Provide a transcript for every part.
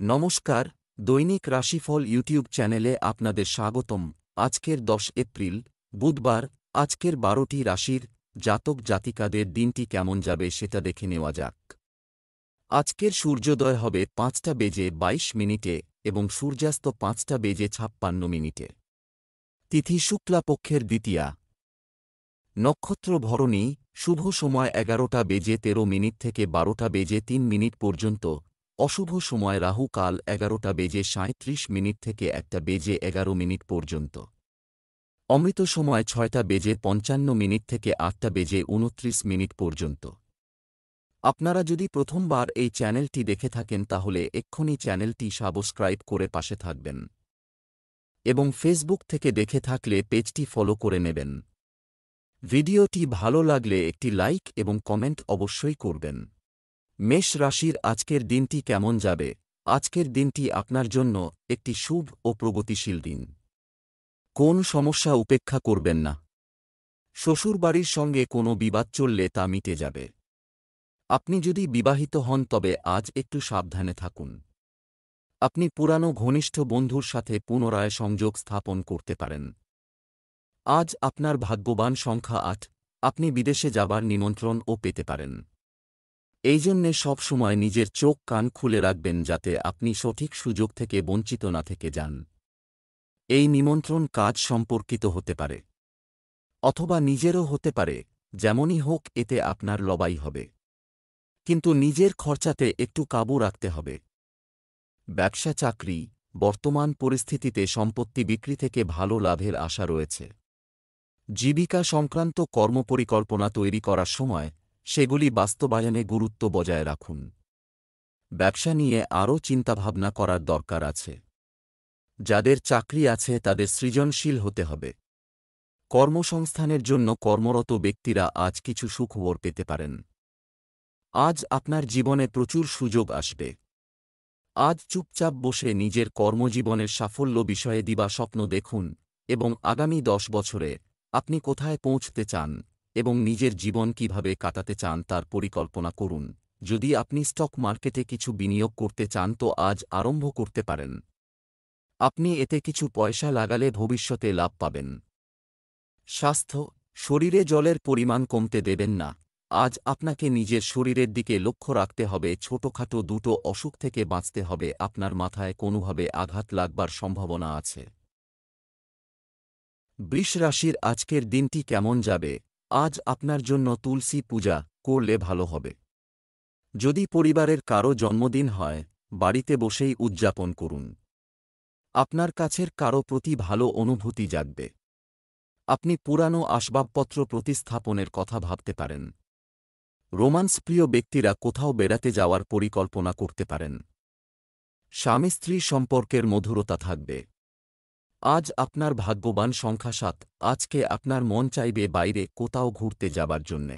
নমস্কার, দৈনিক রাশিফল ইউটিউব চ্যানেলে আপনাদের স্বাগতম। আজকের 10 এপ্রিল, বুধবার। আজকের 12টি রাশির জাতক জাতিকাদের দিনটি কেমন যাবে সেটা দেখে নেওয়া যাক। আজকের সূর্যোদয় হবে 5:22 এবং সূর্যাস্ত 5:56 তিথি শুক্লাপক্ষের দ্বিতীয়া। নক্ষত্র ভরণী। শুভ সময় 11:13 থেকে 12:03 পর্যন্ত। অশুভ সময় রাহু কাল 11:37 থেকে 1:11 পর্যন্ত। অমৃত সময় 6:55 থেকে 8:29 পর্যন্ত। আপনারা যদি প্রথমবার এই চ্যানেলটি দেখে থাকেন তাহলে এক্ষুনি চ্যানেলটি সাবস্ক্রাইব করে পাশে থাকবেন এবং ফেসবুক থেকে দেখে থাকলে পেজটি ফলো করে নেবেন। ভিডিওটি ভালো লাগলে একটি লাইক এবং কমেন্ট অবশ্যই করবেন। মেষ রাশির আজকের দিনটি কেমন যাবে? আজকের দিনটি আপনার জন্য একটি শুভ ও প্রগতিশীল দিন। কোন সমস্যা উপেক্ষা করবেন না। শ্বশুরবাড়ির সঙ্গে কোনো বিবাদ চললে তা মিটে যাবে। আপনি যদি বিবাহিত হন তবে আজ একটু সাবধানে থাকুন। আপনি পুরানো ঘনিষ্ঠ বন্ধুর সাথে পুনরায় সংযোগ স্থাপন করতে পারেন। আজ আপনার ভাগ্যবান সংখ্যা 8। আপনি বিদেশে যাবার নিমন্ত্রণও পেতে পারেন। এই জন্যে সবসময় নিজের চোখ কান খুলে রাখবেন যাতে আপনি সঠিক সুযোগ থেকে বঞ্চিত না থেকে যান। এই নিমন্ত্রণ কাজ সম্পর্কিত হতে পারে অথবা নিজেরও হতে পারে। যেমনই হোক এতে আপনার লবাই হবে, কিন্তু নিজের খরচাতে একটু কাবু রাখতে হবে। ব্যবসা চাকরি। বর্তমান পরিস্থিতিতে সম্পত্তি বিক্রি থেকে ভালো লাভের আশা রয়েছে। জীবিকা সংক্রান্ত কর্মপরিকল্পনা তৈরি করার সময় সেগুলি বাস্তবায়নে গুরুত্ব বজায় রাখুন। ব্যবসা নিয়ে আরও চিন্তাভাবনা করার দরকার আছে। যাদের চাকরি আছে তাদের সৃজনশীল হতে হবে। কর্মসংস্থানের জন্য কর্মরত ব্যক্তিরা আজ কিছু সুখবর পেতে পারেন। আজ আপনার জীবনে প্রচুর সুযোগ আসবে। আজ চুপচাপ বসে নিজের কর্মজীবনের সাফল্য বিষয়ে দিবা স্বপ্ন দেখুন এবং আগামী 10 বছরে আপনি কোথায় পৌঁছতে চান এবং নিজের জীবন কিভাবে কাটাতে চান তার পরিকল্পনা করুন। যদি আপনি স্টক মার্কেটে কিছু বিনিয়োগ করতে চান তো আজ আরম্ভ করতে পারেন। আপনি এতে কিছু পয়সা লাগালে ভবিষ্যতে লাভ পাবেন। স্বাস্থ্য। শরীরে জলের পরিমাণ কমতে দেবেন না। আজ আপনাকে নিজের শরীরের দিকে লক্ষ্য রাখতে হবে। ছোটখাটো দুটো অসুখ থেকে বাঁচতে হবে। আপনার মাথায় কোনোভাবে আঘাত লাগবার সম্ভাবনা আছে। বৃষ রাশির আজকের দিনটি কেমন যাবে? আজ আপনার জন্য তুলসী পূজা করলে ভালো হবে। যদি পরিবারের কারো জন্মদিন হয়, বাড়িতে বসেই উদযাপন করুন। আপনার কাছের কারো প্রতি ভালো অনুভূতি জাগবে। আপনি পুরানো আসবাবপত্র প্রতিস্থাপনের কথা ভাবতে পারেন। রোমান্সপ্রিয় ব্যক্তিরা কোথাও বেড়াতে যাওয়ার পরিকল্পনা করতে পারেন। স্বামী স্ত্রী সম্পর্কের মধুরতা থাকবে। আজ আপনার ভাগ্যবান সংখ্যা 7। আজকে আপনার মন চাইবে বাইরে কোথাও ঘুরতে যাবার জন্যে।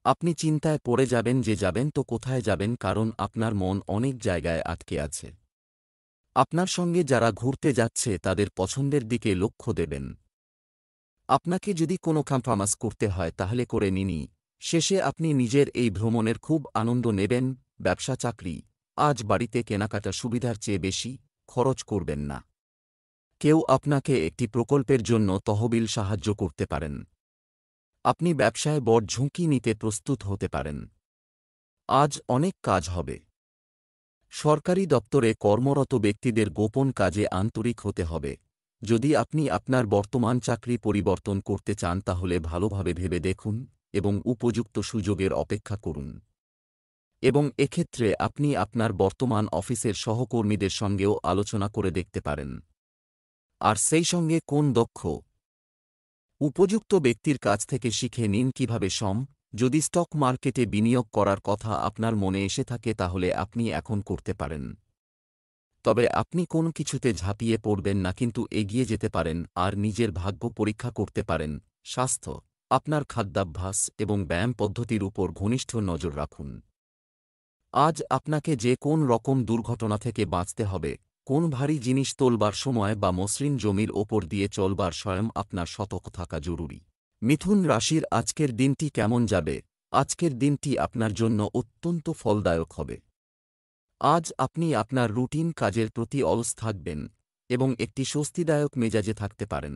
আপনি চিন্তায় পড়ে যাবেন যে যাবেন তো কোথায় যাবেন, কারণ আপনার মন অনেক জায়গায় আটকে আছে। আপনার সঙ্গে যারা ঘুরতে যাচ্ছে তাদের পছন্দের দিকে লক্ষ্য দেবেন। আপনাকে যদি কোনো কম্প্রোমাইজ করতে হয় তাহলে করে নিনই। শেষে আপনি নিজের এই ভ্রমণের খুব আনন্দ নেবেন। ব্যবসা চাকরি। আজ বাড়িতে কেনাকাটা সুবিধার চেয়ে বেশি খরচ করবেন না। কেউ আপনাকে একটি প্রকল্পের জন্য তহবিল সাহায্য করতে পারেন। আপনি ব্যবসায় বড় ঝুঁকি নিতে প্রস্তুত হতে পারেন। আজ অনেক কাজ হবে। সরকারি দপ্তরে কর্মরত ব্যক্তিদের গোপন কাজে আন্তরিক হতে হবে। যদি আপনি আপনার বর্তমান চাকরি পরিবর্তন করতে চান তাহলে ভালোভাবে ভেবে দেখুন এবং উপযুক্ত সুযোগের অপেক্ষা করুন। এবং এক্ষেত্রে আপনি আপনার বর্তমান অফিসের সহকর্মীদের সঙ্গেও আলোচনা করে দেখতে পারেন। আর সেই সঙ্গে কোন দক্ষ উপযুক্ত ব্যক্তির কাছ থেকে শিখে নিন কিভাবে যদি স্টক মার্কেটে বিনিয়োগ করার কথা আপনার মনে এসে থাকে তাহলে আপনি এখন করতে পারেন। তবে আপনি কোন কিছুতে ঝাঁপিয়ে পড়বেন না, কিন্তু এগিয়ে যেতে পারেন আর নিজের ভাগ্য পরীক্ষা করতে পারেন। স্বাস্থ্য। আপনার খাদ্যাভ্যাস এবং ব্যায়াম পদ্ধতির উপর ঘনিষ্ঠ নজর রাখুন। আজ আপনাকে যে কোন রকম দুর্ঘটনা থেকে বাঁচতে হবে। কোন ভারী জিনিস তোলবার সময় বা মসৃণ জমির ওপর দিয়ে চলবার স্বয়ং আপনার সতর্ক থাকা জরুরি। মিথুন রাশির আজকের দিনটি কেমন যাবে? আজকের দিনটি আপনার জন্য অত্যন্ত ফলদায়ক হবে। আজ আপনি আপনার রুটিন কাজের প্রতি অলস থাকবেন এবং একটি স্বস্তিদায়ক মেজাজে থাকতে পারেন।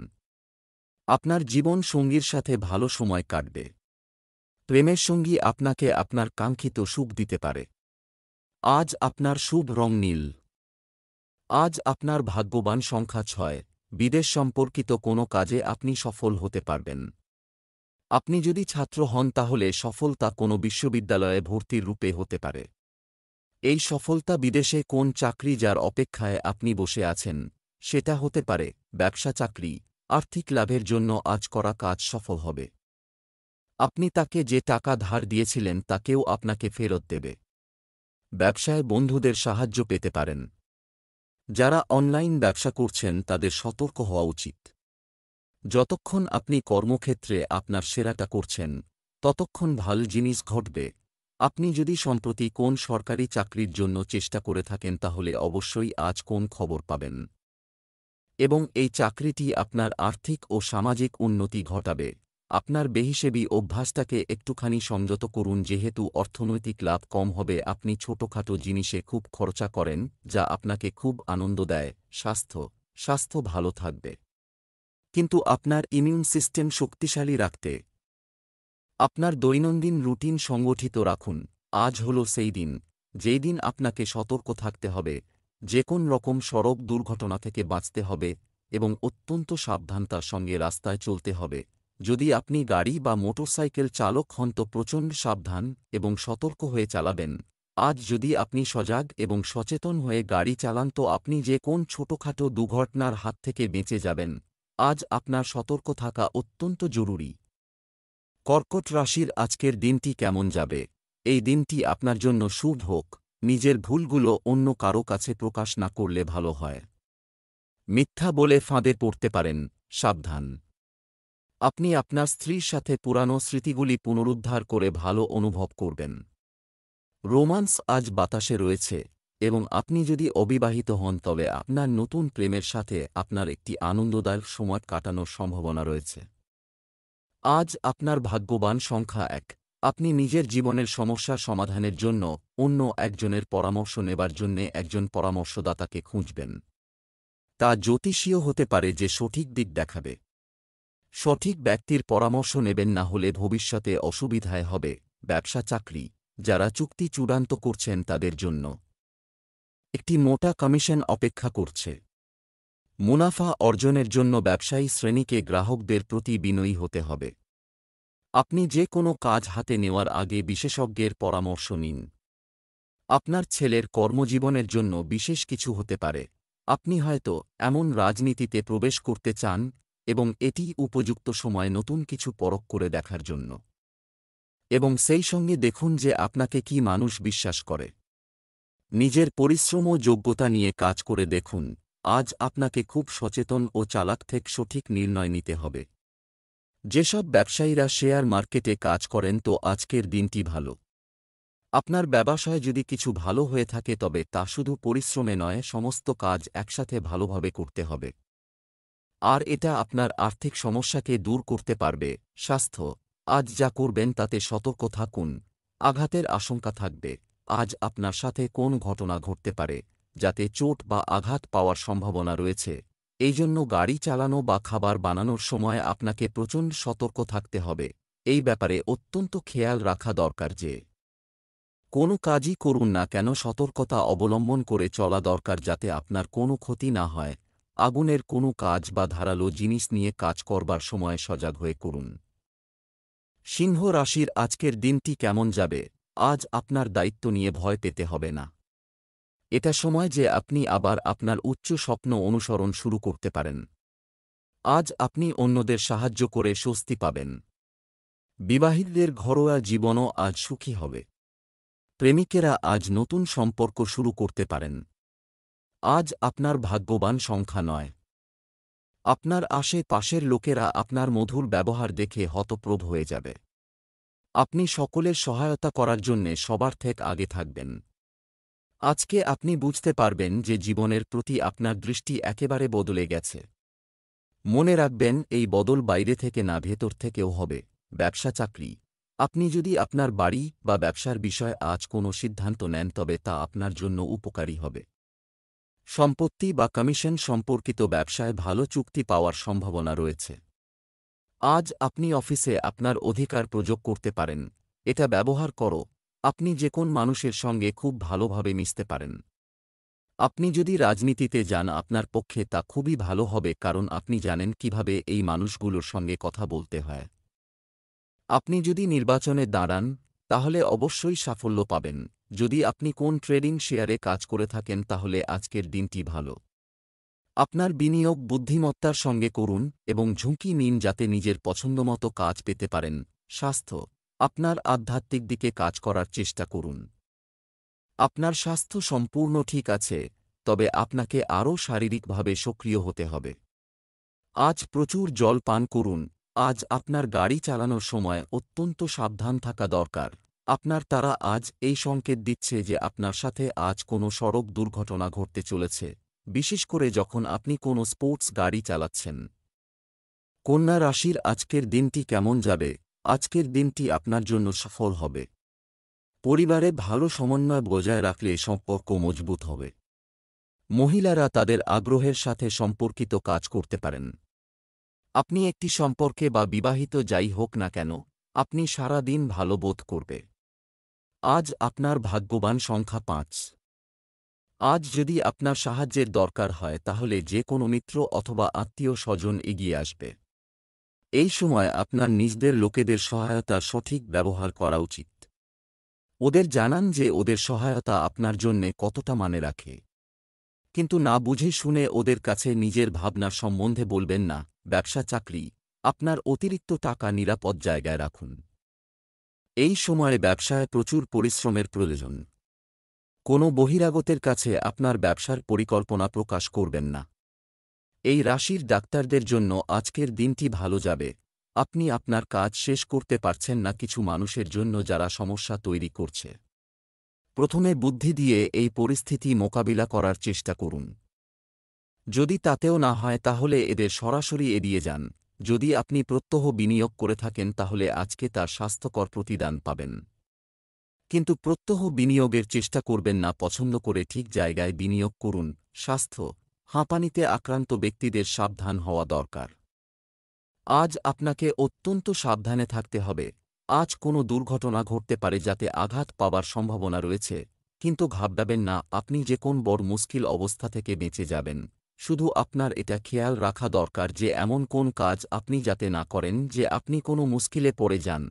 আপনার জীবন সঙ্গীর সাথে ভালো সময় কাটবে। প্রেমের সঙ্গী আপনাকে আপনার কাঙ্ক্ষিত সুখ দিতে পারে। আজ আপনার শুভ রং নীল। আজ আপনার ভাগ্যবান সংখ্যা 6। বিদেশ সম্পর্কিত কোনো কাজে আপনি সফল হতে পারবেন। আপনি যদি ছাত্র হন তাহলে সফলতা কোনো বিশ্ববিদ্যালয়ে ভর্তির রূপে হতে পারে। এই সফলতা বিদেশে কোন চাকরি যার অপেক্ষায় আপনি বসে আছেন সেটা হতে পারে। ব্যবসা চাকরি, আর্থিক লাভের জন্য আজ করা কাজ সফল হবে। আপনি তাকে যে টাকা ধার দিয়েছিলেন তাকেও আপনাকে ফেরত দেবে। ব্যবসায় বন্ধুদের সাহায্য পেতে পারেন। যারা অনলাইন ব্যবসা করছেন তাদের সতর্ক হওয়া উচিত। যতক্ষণ আপনি কর্মক্ষেত্রে আপনার সেরাটা করছেন ততক্ষণ ভালো জিনিস ঘটবে। আপনি যদি সম্প্রতি কোন সরকারি চাকরির জন্য চেষ্টা করে থাকেন তাহলে অবশ্যই আজ কোন খবর পাবেন এবং এই চাকরিটি আপনার আর্থিক ও সামাজিক উন্নতি ঘটাবে। আপনার বেহিসেবি অভ্যাসটাকে একটুখানি সংযত করুন। যেহেতু অর্থনৈতিক লাভ কম হবে, আপনি ছোটখাটো জিনিসে খুব খরচা করেন যা আপনাকে খুব আনন্দ দেয়। স্বাস্থ্য ভালো থাকবে, কিন্তু আপনার ইমিউন সিস্টেম শক্তিশালী রাখতে আপনার দৈনন্দিন রুটিন সংগঠিত রাখুন। আজ হল সেই দিন যেই দিন আপনাকে সতর্ক থাকতে হবে, যে কোন রকম সড়ক দুর্ঘটনা থেকে বাঁচতে হবে এবং অত্যন্ত সাবধানতার সঙ্গে রাস্তায় চলতে হবে। যদি আপনি গাড়ি বা মোটরসাইকেল চালক হন তো প্রচণ্ড সাবধান এবং সতর্ক হয়ে চালাবেন। আজ যদি আপনি সজাগ এবং সচেতন হয়ে গাড়ি চালান তো আপনি যে কোন ছোটখাটো দুর্ঘটনার হাত থেকে বেঁচে যাবেন। আজ আপনার সতর্ক থাকা অত্যন্ত জরুরি। কর্কট রাশির আজকের দিনটি কেমন যাবে? এই দিনটি আপনার জন্য শুভ হোক। নিজের ভুলগুলো অন্য কারো কাছে প্রকাশ না করলে ভালো হয়। মিথ্যা বলে ফাঁদে পড়তে পারেন, সাবধান। আপনি আপনার স্ত্রীর সাথে পুরানো স্মৃতিগুলি পুনরুদ্ধার করে ভালো অনুভব করবেন। রোমান্স আজ বাতাসে রয়েছে এবং আপনি যদি অবিবাহিত হন তবে আপনার নতুন প্রেমের সাথে আপনার একটি আনন্দদায়ক সময় কাটানোর সম্ভাবনা রয়েছে। আজ আপনার ভাগ্যবান সংখ্যা 1। আপনি নিজের জীবনের সমস্যার সমাধানের জন্য অন্য একজনের পরামর্শ নেবার জন্যে একজন পরামর্শদাতাকে খুঁজবেন। তা জ্যোতিষীয় হতে পারে যে সঠিক দিক দেখাবে। সঠিক ব্যক্তির পরামর্শ নেবেন, না হলে ভবিষ্যতে অসুবিধায় হবে। ব্যবসা চাকরি, যারা চুক্তি চূড়ান্ত করছেন তাদের জন্য একটি মোটা কমিশন অপেক্ষা করছে। মুনাফা অর্জনের জন্য ব্যবসায়ী শ্রেণীকে গ্রাহকদের প্রতি বিনয়ী হতে হবে। আপনি যে কোনো কাজ হাতে নেওয়ার আগে বিশেষজ্ঞের পরামর্শ নিন। আপনার ছেলের কর্মজীবনের জন্য বিশেষ কিছু হতে পারে। আপনি হয়তো এমন রাজনীতিতে প্রবেশ করতে চান এবং এটি উপযুক্ত সময় নতুন কিছু পরখ করে দেখার জন্য। এবং সেই সঙ্গে দেখুন যে আপনাকে কি মানুষ বিশ্বাস করে। নিজের পরিশ্রম ও যোগ্যতা নিয়ে কাজ করে দেখুন। আজ আপনাকে খুব সচেতন ও চালাক থেকে সঠিক নির্ণয় নিতে হবে। যেসব ব্যবসায়ীরা শেয়ার মার্কেটে কাজ করেন তো আজকের দিনটি ভালো। আপনার ব্যবসায় যদি কিছু ভালো হয়ে থাকে তবে তা শুধু পরিশ্রমে নয়, সমস্ত কাজ একসাথে ভালোভাবে করতে হবে। আর এটা আপনার আর্থিক সমস্যাকে দূর করতে পারবে। স্বাস্থ্য, আজ যা করবেন তাতে সতর্ক থাকুন। আঘাতের আশঙ্কা থাকবে। আজ আপনার সাথে কোন ঘটনা ঘটতে পারে যাতে চোট বা আঘাত পাওয়ার সম্ভাবনা রয়েছে। এই জন্য গাড়ি চালানো বা খাবার বানানোর সময় আপনাকে প্রচণ্ড সতর্ক থাকতে হবে। এই ব্যাপারে অত্যন্ত খেয়াল রাখা দরকার যে কোনো কাজই করুন না কেন সতর্কতা অবলম্বন করে চলা দরকার যাতে আপনার কোনো ক্ষতি না হয়। আগুনের কোনো কাজ বা ধারালো জিনিস নিয়ে কাজ করবার সময় সজাগ হয়ে করুন। সিংহ রাশির আজকের দিনটি কেমন যাবে? আজ আপনার দায়িত্ব নিয়ে ভয় পেতে হবে না। এটা সময় যে আপনি আবার আপনার উচ্চ স্বপ্ন অনুসরণ শুরু করতে পারেন। আজ আপনি অন্যদের সাহায্য করে স্বস্তি পাবেন। বিবাহিতদের ঘরোয়া জীবনও আজ সুখী হবে। প্রেমিকেরা আজ নতুন সম্পর্ক শুরু করতে পারেন। আজ আপনার ভাগ্যবান সংখ্যা 9। আপনার আশেপাশের লোকেরা আপনার মধুর ব্যবহার দেখে হতপ্রভ হয়ে যাবে। আপনি সকলের সহায়তা করার জন্যে সবার থেকে আগে থাকবেন। আজকে আপনি বুঝতে পারবেন যে জীবনের প্রতি আপনার দৃষ্টি একেবারে বদলে গেছে। মনে রাখবেন, এই বদল বাইরে থেকে না ভেতর থেকেও হবে। ব্যবসা চাকরি, আপনি যদি আপনার বাড়ি বা ব্যবসার বিষয়ে আজ কোনো সিদ্ধান্ত নেন তবে তা আপনার জন্য উপকারী হবে। সম্পত্তি বা কমিশন সম্পর্কিত ব্যবসায় ভালো চুক্তি পাওয়ার সম্ভাবনা রয়েছে। আজ আপনি অফিসে আপনার অধিকার প্রয়োগ করতে পারেন। এটা ব্যবহার করো আপনি যে কোন মানুষের সঙ্গে খুব ভালোভাবে মিশতে পারেন। আপনি যদি রাজনীতিতে যান আপনার পক্ষে তা খুবই ভালো হবে, কারণ আপনি জানেন কিভাবে এই মানুষগুলোর সঙ্গে কথা বলতে হয়। আপনি যদি নির্বাচনে দাঁড়ান তাহলে অবশ্যই সাফল্য পাবেন। যদি আপনি কোন ট্রেডিং শেয়ারে কাজ করে থাকেন তাহলে আজকের দিনটি ভালো। আপনার বিনিয়োগ বুদ্ধিমত্তার সঙ্গে করুন এবং ঝুঁকি নিন যাতে নিজের পছন্দমতো কাজ পেতে পারেন। স্বাস্থ্য, আপনার আধ্যাত্মিক দিকে কাজ করার চেষ্টা করুন। আপনার স্বাস্থ্য সম্পূর্ণ ঠিক আছে, তবে আপনাকে আরও শারীরিকভাবে সক্রিয় হতে হবে। আজ প্রচুর জল পান করুন। আজ আপনার গাড়ি চালানোর সময় অত্যন্ত সাবধান থাকা দরকার। আপনার তারা আজ এই সংকেত দিচ্ছে যে আপনার সাথে আজ কোনো সড়ক দুর্ঘটনা ঘটতে চলেছে, বিশেষ করে যখন আপনি কোনো স্পোর্টস গাড়ি চালাচ্ছেন। কন্যা রাশির আজকের দিনটি কেমন যাবে? আজকের দিনটি আপনার জন্য সফল হবে। পরিবারে ভালো সমন্বয় বজায় রাখলে সম্পর্ক মজবুত হবে। মহিলারা তাদের আগ্রহের সাথে সম্পর্কিত কাজ করতে পারেন। আপনি একটি সম্পর্কে বা বিবাহিত যাই হোক না কেন, আপনি সারা দিন ভালো বোধ করবে। আজ আপনার ভাগ্যবান সংখ্যা 5। আজ যদি আপনার সাহায্যের দরকার হয় তাহলে যে কোনো মিত্র অথবা আত্মীয় স্বজন এগিয়ে আসবে। এই সময় আপনার নিজেদের লোকেদের সহায়তা সঠিক ব্যবহার করা উচিত। ওদের জানান যে ওদের সহায়তা আপনার জন্যে কতটা মানে রাখে। কিন্তু না বুঝে শুনে ওদের কাছে নিজের ভাবনা সম্বন্ধে বলবেন না। ব্যবসা চাকরি, আপনার অতিরিক্ত টাকা নিরাপদ জায়গায় রাখুন। এই সময়ে ব্যবসায় প্রচুর পরিশ্রমের প্রয়োজন। কোনো বহিরাগতের কাছে আপনার ব্যবসার পরিকল্পনা প্রকাশ করবেন না। এই রাশির ডাক্তারদের জন্য আজকের দিনটি ভালো যাবে। আপনি আপনার কাজ শেষ করতে পারছেন না কিছু মানুষের জন্য যারা সমস্যা তৈরি করছে। প্রথমে বুদ্ধি দিয়ে এই পরিস্থিতি মোকাবিলা করার চেষ্টা করুন। যদি তাতেও না হয় তাহলে এদের সরাসরি এড়িয়ে যান। যদি আপনি প্রত্যহ বিনিয়োগ করে থাকেন তাহলে আজকে তার স্বাস্থ্যকর প্রতিদান পাবেন। কিন্তু প্রত্যহ বিনিয়োগের চেষ্টা করবেন না, পছন্দ করে ঠিক জায়গায় বিনিয়োগ করুন। স্বাস্থ্য, হাঁপানিতে আক্রান্ত ব্যক্তিদের সাবধান হওয়া দরকার। আজ আপনাকে অত্যন্ত সাবধানে থাকতে হবে। আজ কোনো দুর্ঘটনা ঘটতে পারে যাতে আঘাত পাবার সম্ভাবনা রয়েছে, কিন্তু ঘাবড়াবেন না, আপনি যে কোন বড় মুশকিল অবস্থা থেকে বেঁচে যাবেন। শুধু আপনার এটা খেয়াল রাখা দরকার যে এমন কোন কাজ আপনি যাতে না করেন যে আপনি কোনো মুশকিলে পড়ে যান,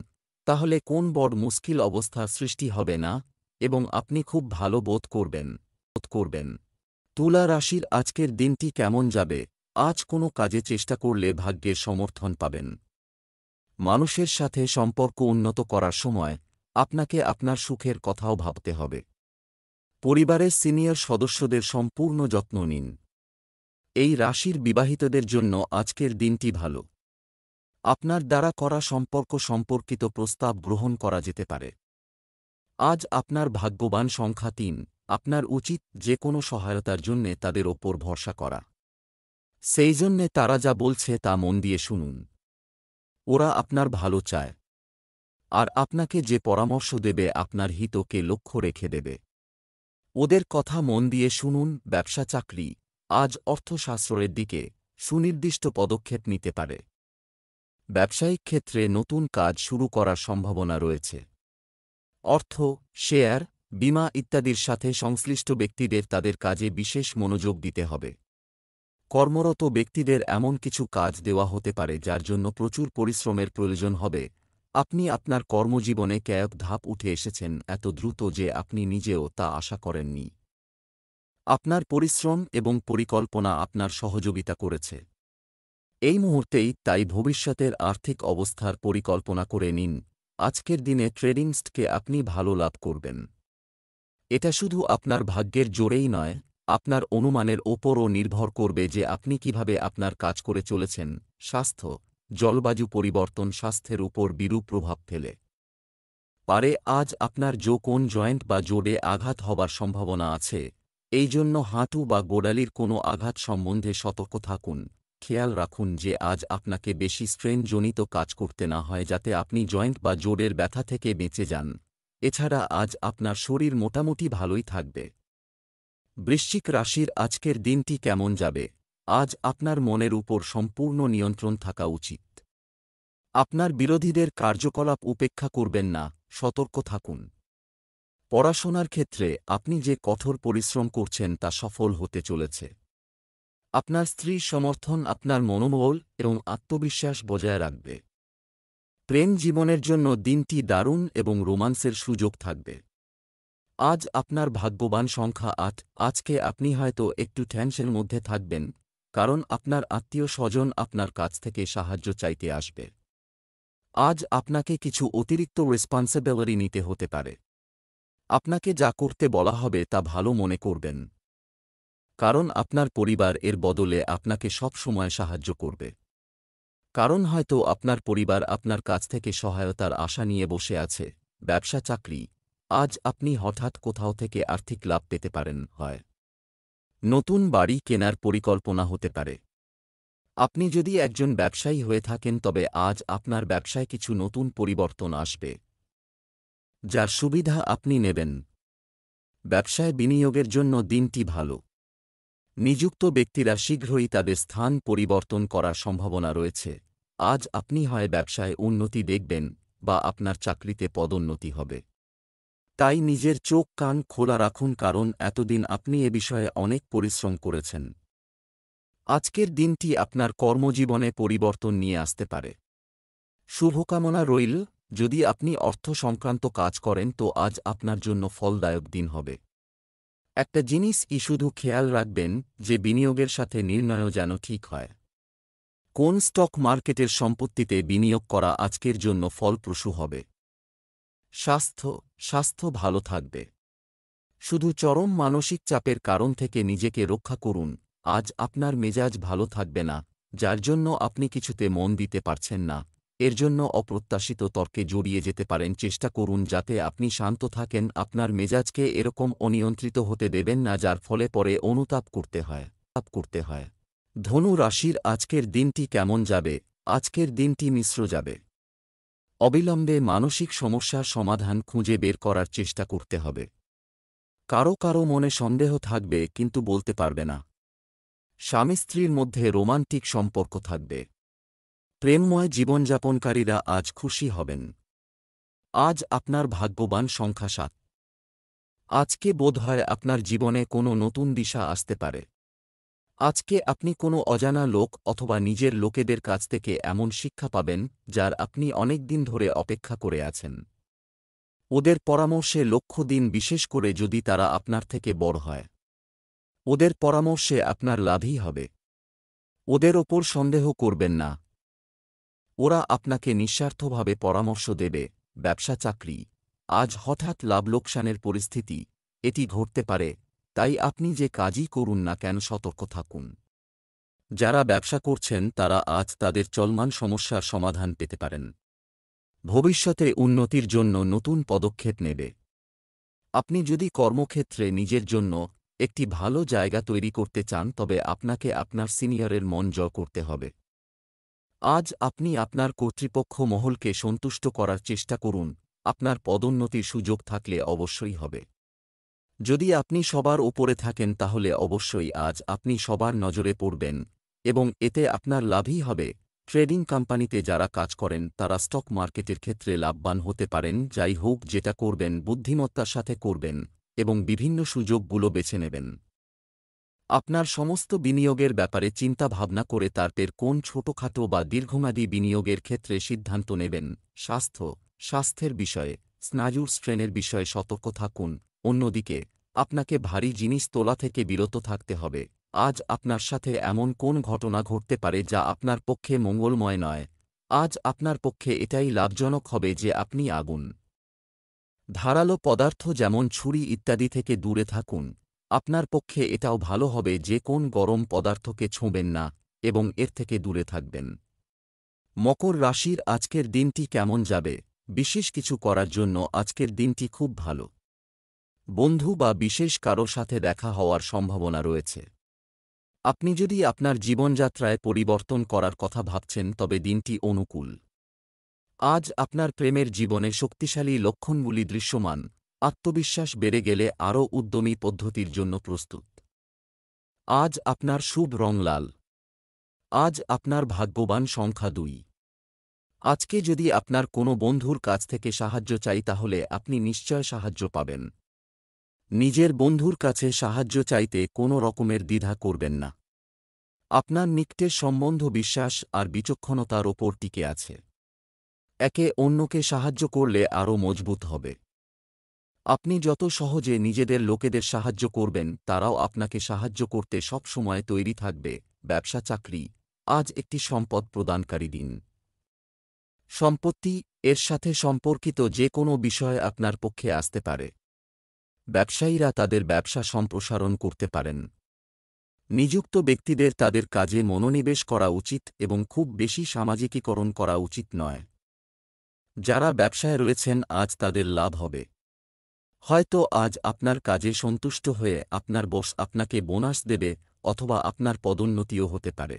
তাহলে কোন বড় মুশকিল অবস্থার সৃষ্টি হবে না এবং আপনি খুব ভালো বোধ করবেন। তুলা রাশির আজকের দিনটি কেমন যাবে? আজ কোনো কাজে চেষ্টা করলে ভাগ্যের সমর্থন পাবেন। মানুষের সাথে সম্পর্ক উন্নত করার সময় আপনাকে আপনার সুখের কথাও ভাবতে হবে। পরিবারের সিনিয়র সদস্যদের সম্পূর্ণ যত্ন নিন। এই রাশির বিবাহিতদের জন্য আজকের দিনটি ভালো। আপনার দ্বারা করা সম্পর্ক সম্পর্কিত প্রস্তাব গ্রহণ করা যেতে পারে। আজ আপনার ভাগ্যবান সংখ্যা 3। আপনার উচিত যে কোনো সহায়তার জন্যে তাদের ওপর ভরসা করা। সেই জন্যে তারা যা বলছে তা মন দিয়ে শুনুন। ওরা আপনার ভালো চায়, আর আপনাকে যে পরামর্শ দেবে আপনার হিতকে লক্ষ্য রেখে দেবে। ওদের কথা মন দিয়ে শুনুন। ব্যবসা চাকরি, আজ অর্থশাস্ত্রের দিকে সুনির্দিষ্ট পদক্ষেপ নিতে পারে। ব্যবসায়িক ক্ষেত্রে নতুন কাজ শুরু করার সম্ভাবনা রয়েছে। অর্থ, শেয়ার, বীমা ইত্যাদির সাথে সংশ্লিষ্ট ব্যক্তিদের তাদের কাজে বিশেষ মনোযোগ দিতে হবে। কর্মরত ব্যক্তিদের এমন কিছু কাজ দেওয়া হতে পারে যার জন্য প্রচুর পরিশ্রমের প্রয়োজন হবে। আপনি আপনার কর্মজীবনে কয়েক ধাপ উঠে এসেছেন এত দ্রুত যে আপনি নিজেও তা আশা করেননি। আপনার পরিশ্রম এবং পরিকল্পনা আপনার সহযোগিতা করেছে। এই মুহূর্তেই তাই ভবিষ্যতের আর্থিক অবস্থার পরিকল্পনা করে নিন। আজকের দিনে ট্রেডিংসকে আপনি ভালো লাভ করবেন। এটা শুধু আপনার ভাগ্যের জোরেই নয়, আপনার অনুমানের ওপরও নির্ভর করবে যে আপনি কিভাবে আপনার কাজ করে চলেছেন। স্বাস্থ্য, জলবায়ু পরিবর্তন স্বাস্থ্যের উপর বিরূপ প্রভাব ফেলে পারে। আজ আপনার কোন জয়েন্ট বা জোড়ে আঘাত হবার সম্ভাবনা আছে। এই জন্য হাঁটু বা গোড়ালির কোনো আঘাত সম্বন্ধে সতর্ক থাকুন। খেয়াল রাখুন যে আজ আপনাকে বেশি স্ট্রেনজনিত কাজ করতে না হয় যাতে আপনি জয়েন্ট বা জোড়ের ব্যথা থেকে বেঁচে যান। এছাড়া আজ আপনার শরীর মোটামুটি ভালোই থাকবে। বৃশ্চিক রাশির আজকের দিনটি কেমন যাবে? আজ আপনার মনের উপর সম্পূর্ণ নিয়ন্ত্রণ থাকা উচিত। আপনার বিরোধীদের কার্যকলাপ উপেক্ষা করবেন না, সতর্ক থাকুন। পড়াশোনার ক্ষেত্রে আপনি যে কঠোর পরিশ্রম করছেন তা সফল হতে চলেছে। আপনার স্ত্রীর সমর্থন আপনার মনোবল এবং আত্মবিশ্বাস বজায় রাখবে। প্রেম জীবনের জন্য দিনটি দারুণ এবং রোমান্সের সুযোগ থাকবে। আজ আপনার ভাগ্যবান সংখ্যা ৮। আজকে আপনি হয়তো একটু টেনশনের মধ্যে থাকবেন, কারণ আপনার আত্মীয় স্বজন আপনার কাছ থেকে সাহায্য চাইতে আসবে। আজ আপনাকে কিছু অতিরিক্ত রেসপন্সিবিলিটি নিতে হতে পারে। আপনাকে যা করতে বলা হবে তা ভালো মনে করবেন, কারণ আপনার পরিবার এর বদলে আপনাকে সব সময় সাহায্য করবে। কারণ হয়তো আপনার পরিবার আপনার কাছ থেকে সহায়তার আশা নিয়ে বসে আছে। ব্যবসা চাকরি, আজ আপনি হঠাৎ কোথাও থেকে আর্থিক লাভ পেতে পারেন। হয় নতুন বাড়ি কেনার পরিকল্পনা হতে পারে। আপনি যদি একজন ব্যবসায়ী হয়ে থাকেন তবে আজ আপনার ব্যবসায় কিছু নতুন পরিবর্তন আসবে, যার সুবিধা আপনি নেবেন। ব্যবসায় বিনিয়োগের জন্য দিনটি ভালো। নিযুক্ত ব্যক্তিরা শীঘ্রই তাদের স্থান পরিবর্তন করার সম্ভাবনা রয়েছে। আজ আপনি হয় ব্যবসায় উন্নতি দেখবেন বা আপনার চাকরিতে পদোন্নতি হবে। তাই নিজের চোখ কান খোলা রাখুন, কারণ এতদিন আপনি এ বিষয়ে অনেক পরিশ্রম করেছেন। আজকের দিনটি আপনার কর্মজীবনে পরিবর্তন নিয়ে আসতে পারে। শুভকামনা রইল। যদি আপনি অর্থ সংক্রান্ত কাজ করেন তো আজ আপনার জন্য ফলদায়ক দিন হবে। একটা জিনিস শুধু খেয়াল রাখবেন যে বিনিয়োগের সাথে নির্ণয়ও যেন ঠিক হয়। কোন স্টক মার্কেটের সম্পত্তিতে বিনিয়োগ করা আজকের জন্য ফলপ্রসূ হবে। স্বাস্থ্য ভালো থাকবে। শুধু চরম মানসিক চাপের কারণ থেকে নিজেকে রক্ষা করুন। আজ আপনার মেজাজ ভালো থাকবে না, যার জন্য আপনি কিছুতে মন দিতে পারছেন না। এর জন্য অপ্রত্যাশিত তর্কে জড়িয়ে যেতে পারেন। চেষ্টা করুন যাতে আপনি শান্ত থাকেন। আপনার মেজাজকে এরকম অনিয়ন্ত্রিত হতে দেবেন না যার ফলে পরে অনুতাপ করতে হয়। ধনু রাশির আজকের দিনটি কেমন যাবে? আজকের দিনটি মিশ্র যাবে। অবিলম্বে মানসিক সমস্যার সমাধান খুঁজে বের করার চেষ্টা করতে হবে। কারো মনে সন্দেহ থাকবে কিন্তু বলতে পারবে না। স্বামী স্ত্রীর মধ্যে রোমান্টিক সম্পর্ক থাকবে। প্রেমময় জীবনযাপনকারীরা আজ খুশি হবেন। আজ আপনার ভাগ্যবান সংখ্যা ৭। আজকে বোধহয় আপনার জীবনে কোনো নতুন দিশা আসতে পারে। আজকে আপনি কোনো অজানা লোক অথবা নিজের লোকেদের কাছ থেকে এমন শিক্ষা পাবেন যার আপনি অনেক দিন ধরে অপেক্ষা করে আছেন। ওদের পরামর্শে লক্ষ্য দিন, বিশেষ করে যদি তারা আপনার থেকে বড় হয়। ওদের পরামর্শে আপনার লাভই হবে। ওদের ওপর সন্দেহ করবেন না। ওরা আপনাকে নিঃস্বার্থভাবে পরামর্শ দেবে। ব্যবসা চাকরি, আজ হঠাৎ লাভ লোকসানের পরিস্থিতি এটি ঘটতে পারে, তাই আপনি যে কাজই করুন না কেন সতর্ক থাকুন। যারা ব্যবসা করছেন তারা আজ তাদের চলমান সমস্যার সমাধান পেতে পারেন। ভবিষ্যতে উন্নতির জন্য নতুন পদক্ষেপ নেবে। আপনি যদি কর্মক্ষেত্রে নিজের জন্য একটি ভালো জায়গা তৈরি করতে চান তবে আপনাকে আপনার সিনিয়রের মন জয় করতে হবে। আজ আপনি আপনার কর্তৃপক্ষ মহলকে সন্তুষ্ট করার চেষ্টা করুন। আপনার পদোন্নতির সুযোগ থাকলে অবশ্যই হবে। যদি আপনি সবার ওপরে থাকেন তাহলে অবশ্যই আজ আপনি সবার নজরে পড়বেন এবং এতে আপনার লাভই হবে। ট্রেডিং কোম্পানিতে যারা কাজ করেন তারা স্টক মার্কেটের ক্ষেত্রে লাভবান হতে পারেন। যাই হোক, যেটা করবেন বুদ্ধিমত্তার সাথে করবেন এবং বিভিন্ন সুযোগগুলো বেছে নেবেন। আপনার সমস্ত বিনিয়োগের ব্যাপারে চিন্তা ভাবনা করে তারপর কোন ছোটখাটো বা দীর্ঘমেয়াদী বিনিয়োগের ক্ষেত্রে সিদ্ধান্ত নেবেন। স্বাস্থ্যের বিষয়ে স্নায়ুর স্ট্রেনের বিষয়ে সতর্ক থাকুন। অন্যদিকে আপনাকে ভারী জিনিস তোলা থেকে বিরত থাকতে হবে। আজ আপনার সাথে এমন কোন ঘটনা ঘটতে পারে যা আপনার পক্ষে মঙ্গলময় নয়। আজ আপনার পক্ষে এটাই লাভজনক হবে যে আপনি আগুন, ধারালো পদার্থ যেমন ছুরি ইত্যাদি থেকে দূরে থাকুন। আপনার পক্ষে এটাও ভালো হবে যে কোন গরম পদার্থকে ছোঁবেন না এবং এর থেকে দূরে থাকবেন। মকর রাশির আজকের দিনটি কেমন যাবে? বিশেষ কিছু করার জন্য আজকের দিনটি খুব ভালো। বন্ধু বা বিশেষ কারো সাথে দেখা হওয়ার সম্ভাবনা রয়েছে। আপনি যদি আপনার জীবনযাত্রায় পরিবর্তন করার কথা ভাবছেন তবে দিনটি অনুকূল। আজ আপনার প্রেমের জীবনে শক্তিশালী লক্ষণগুলি দৃশ্যমান, আত্মবিশ্বাস বেড়ে গেলে আরও উদ্যমী পদ্ধতির জন্য প্রস্তুত। আজ আপনার শুভ রং লাল। আজ আপনার ভাগ্যবান সংখ্যা 2। আজকে যদি আপনার কোনো বন্ধুর কাছ থেকে সাহায্য চাই তাহলে আপনি নিশ্চয় সাহায্য পাবেন। নিজের বন্ধুর কাছে সাহায্য চাইতে কোনো রকমের দ্বিধা করবেন না। আপনার নিকটের সম্বন্ধ বিশ্বাস আর বিচক্ষণতার ওপর টিকে আছে। একে অন্যকে সাহায্য করলে আরও মজবুত হবে। আপনি যত সহজে নিজেদের লোকেদের সাহায্য করবেন তারাও আপনাকে সাহায্য করতে সবসময় তৈরি থাকবে। ব্যবসা চাকরি আজ একটি সম্পদ প্রদানকারী দিন। সম্পত্তি এর সাথে সম্পর্কিত যে কোনো বিষয় আপনার পক্ষে আসতে পারে। ব্যবসায়ীরা তাদের ব্যবসা সম্প্রসারণ করতে পারেন। নিযুক্ত ব্যক্তিদের তাদের কাজে মনোনিবেশ করা উচিত এবং খুব বেশি সামাজিকীকরণ করা উচিত নয়। যারা ব্যবসায় রয়েছেন আজ তাদের লাভ হবে। হয়তো আজ আপনার কাজে সন্তুষ্ট হয়ে আপনার বস আপনাকে বোনাস দেবে অথবা আপনার পদোন্নতিও হতে পারে।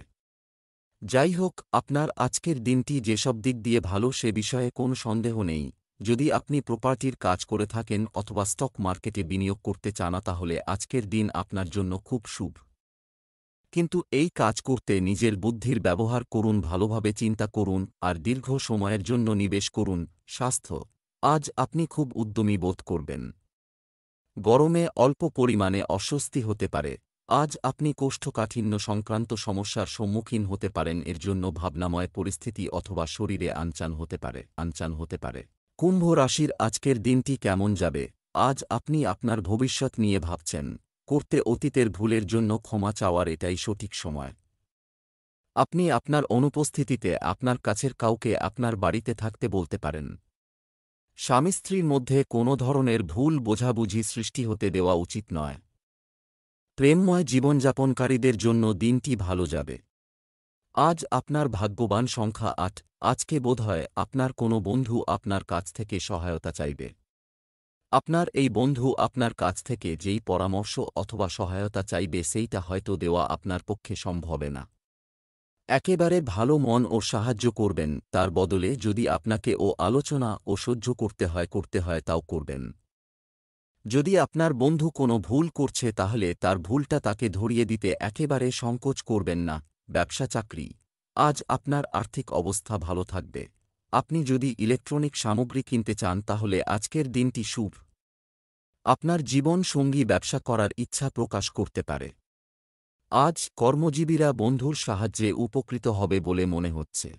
যাই হোক, আপনার আজকের দিনটি যেসব দিক দিয়ে ভালো সে বিষয়ে কোনো সন্দেহ নেই। যদি আপনি প্রপার্টির কাজ করে থাকেন অথবা স্টক মার্কেটে বিনিয়োগ করতে চান তাহলে আজকের দিন আপনার জন্য খুব শুভ। কিন্তু এই কাজ করতে নিজের বুদ্ধির ব্যবহার করুন, ভালোভাবে চিন্তা করুন আর দীর্ঘ সময়ের জন্য নিবেশ করুন। স্বাস্থ্য আজ আপনি খুব উদ্যমী বোধ করবেন। গরমে অল্প পরিমাণে অস্বস্তি হতে পারে। আজ আপনি কোষ্ঠকাঠিন্য সংক্রান্ত সমস্যার সম্মুখীন হতে পারেন, এর জন্য ভাবনাময় পরিস্থিতি অথবা শরীরে আনচান হতে পারে। কুম্ভ রাশির আজকের দিনটি কেমন যাবে? আজ আপনি আপনার ভবিষ্যৎ নিয়ে ভাবছেন। করতে অতীতের ভুলের জন্য ক্ষমা চাওয়ার এটাই সঠিক সময়। আপনি আপনার অনুপস্থিতিতে আপনার কাছের কাউকে আপনার বাড়িতে থাকতে বলতে পারেন। স্বামী স্ত্রীর মধ্যে কোনো ধরনের ভুল বোঝাবুঝি সৃষ্টি হতে দেওয়া উচিত নয়। প্রেমময় জীবনযাপনকারীদের জন্য দিনটি ভালো যাবে। আজ আপনার ভাগ্যবান সংখ্যা 8। আজকে বোধহয় আপনার কোনো বন্ধু আপনার কাছ থেকে সহায়তা চাইবে। আপনার এই বন্ধু আপনার কাছ থেকে যেই পরামর্শ অথবা সহায়তা চাইবে সেইটা হয়তো দেওয়া আপনার পক্ষে সম্ভব না। একেবারে ভালো মন ও সাহায্য করবেন, তার বদলে যদি আপনাকে আলোচনা ও সহ্য করতে হয় তাও করবেন। যদি আপনার বন্ধু কোনো ভুল করছে তাহলে তার ভুলটা তাকে ধরিয়ে দিতে একেবারে সংকোচ করবেন না। ব্যবসা চাকরি আজ আপনার আর্থিক অবস্থা ভালো থাকবে। আপনি যদি ইলেকট্রনিক সামগ্রী কিনতে চান তাহলে আজকের দিনটি শুভ। আপনার জীবন সঙ্গী ব্যবসা করার ইচ্ছা প্রকাশ করতে পারে। আজ কর্মজীবীরা বন্ধুর সাহায্যে উপকৃত হবে বলে মনে হচ্ছে।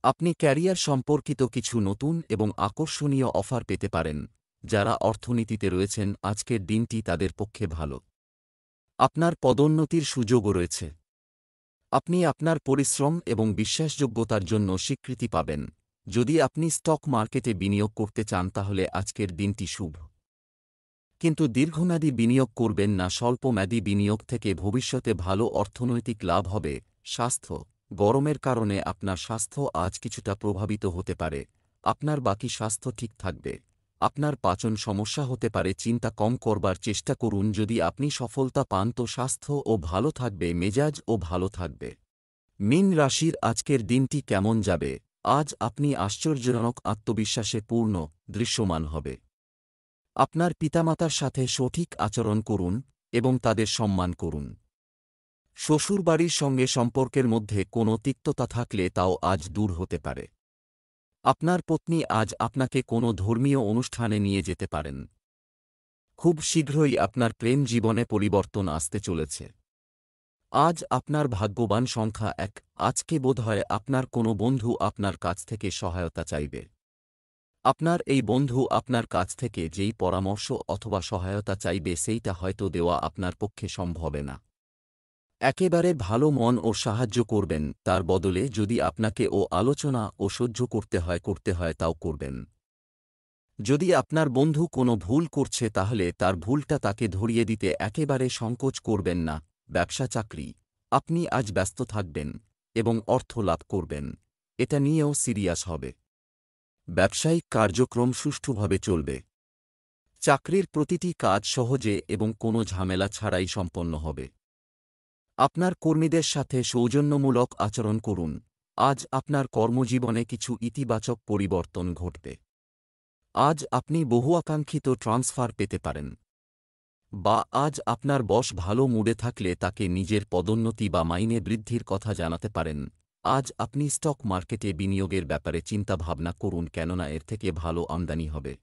আপনি ক্যারিয়ার সম্পর্কিত কিছু নতুন এবং আকর্ষণীয় অফার পেতে পারেন। যারা অর্থনীতিতে রয়েছেন আজকের দিনটি তাদের পক্ষে ভালো। আপনার পদোন্নতির সুযোগও রয়েছে। আপনি আপনার পরিশ্রম এবং বিশ্বাসযোগ্যতার জন্য স্বীকৃতি পাবেন। যদি আপনি স্টক মার্কেটে বিনিয়োগ করতে চান তাহলে আজকের দিনটি শুভ। কিন্তু দীর্ঘমেয়াদী বিনিয়োগ করবেন না, স্বল্পমেয়াদী বিনিয়োগ থেকে ভবিষ্যতে ভালো অর্থনৈতিক লাভ হবে। স্বাস্থ্য গরমের কারণে আপনার স্বাস্থ্য আজ কিছুটা প্রভাবিত হতে পারে। আপনার বাকি স্বাস্থ্য ঠিক থাকবে। আপনার পাচন সমস্যা হতে পারে, চিন্তা কম করবার চেষ্টা করুন। যদি আপনি সফলতা পান তো স্বাস্থ্য ভালো থাকবে, মেজাজ ভালো থাকবে। মীন রাশির আজকের দিনটি কেমন যাবে? আজ আপনি আশ্চর্যজনক আত্মবিশ্বাসে পূর্ণ দৃশ্যমান হবে। আপনার পিতামাতার সাথে সঠিক আচরণ করুন এবং তাদের সম্মান করুন। শ্বশুরবাড়ির সঙ্গে সম্পর্কের মধ্যে কোনো তিক্ততা থাকলে তাও আজ দূর হতে পারে। আপনার পত্নী আজ আপনাকে কোনো ধর্মীয় অনুষ্ঠানে নিয়ে যেতে পারেন। খুব শীঘ্রই আপনার প্রেম জীবনে পরিবর্তন আসতে চলেছে। আজ আপনার ভাগ্যবান সংখ্যা 1। আজকে বোধহয় আপনার কোনো বন্ধু আপনার কাছ থেকে সহায়তা চাইবে। আপনার এই বন্ধু আপনার কাছ থেকে যেই পরামর্শ অথবা সহায়তা চাইবে সেইটা হয়তো দেওয়া আপনার পক্ষে সম্ভব না। একেবারে ভালো মন সাহায্য করবেন, তার বদলে যদি আপনাকে আলোচনা সহ্য করতে হয় তাও করবেন। যদি আপনার বন্ধু কোনো ভুল করছে তাহলে তার ভুলটা তাকে ধরিয়ে দিতে একেবারে সংকোচ করবেন না। ব্যবসা চাকরি আপনি আজ ব্যস্ত থাকবেন এবং অর্থ লাভ করবেন। এটা নিয়েও সিরিয়াস হবে। ব্যবসায়িক কার্যক্রম সুষ্ঠুভাবে চলবে। চাকরির প্রতিটি কাজ সহজে এবং কোনো ঝামেলা ছাড়াই সম্পন্ন হবে। আপনার কর্মীদের সাথে সৌজন্যমূলক আচরণ করুন। আজ আপনার কর্মজীবনে কিছু ইতিবাচক পরিবর্তন ঘটবে। আজ আপনি বহু আকাঙ্ক্ষিত ট্রান্সফার পেতে পারেন। বা আজ আপনার বস ভালো মুডে থাকলে তাকে নিজের পদোন্নতি বা মাইনে বৃদ্ধির কথা জানাতে পারেন। আজ আপনি স্টক মার্কেটে বিনিয়োগের ব্যাপারে চিন্তাভাবনা করুন, কেননা এর থেকে ভালো আমদানি হবে।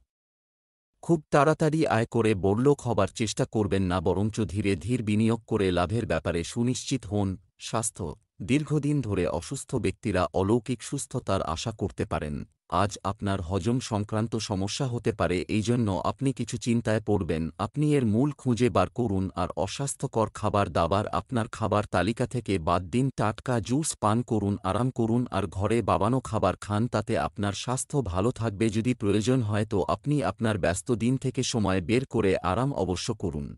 খুব তাড়াতাড়ি আয় করে বড়লোক হবার চেষ্টা করবেন না, বরঞ্চ ধীরে ধীরে বিনিয়োগ করে লাভের ব্যাপারে সুনিশ্চিত হন। স্বাস্থ্য, দীর্ঘদিন ধরে অসুস্থ ব্যক্তিরা অলৌকিক সুস্থতার আশা করতে পারেন। আজ আপনার হজম সংক্রান্ত সমস্যা হতে পারে, এই জন্য আপনি কিছু চিন্তায় পড়বেন। আপনি এর মূল খুঁজে বার করুন আর অস্বাস্থ্যকর খাবার দাবার আপনার খাবার তালিকা থেকে বাদ দিন। টাটকা জুস পান করুন, আরাম করুন আর ঘরে বানানো খাবার খান, তাতে আপনার স্বাস্থ্য ভালো থাকবে। যদি প্রয়োজন হয় তো আপনি আপনার ব্যস্ত দিন থেকে সময় বের করে আরাম অবশ্য করুন।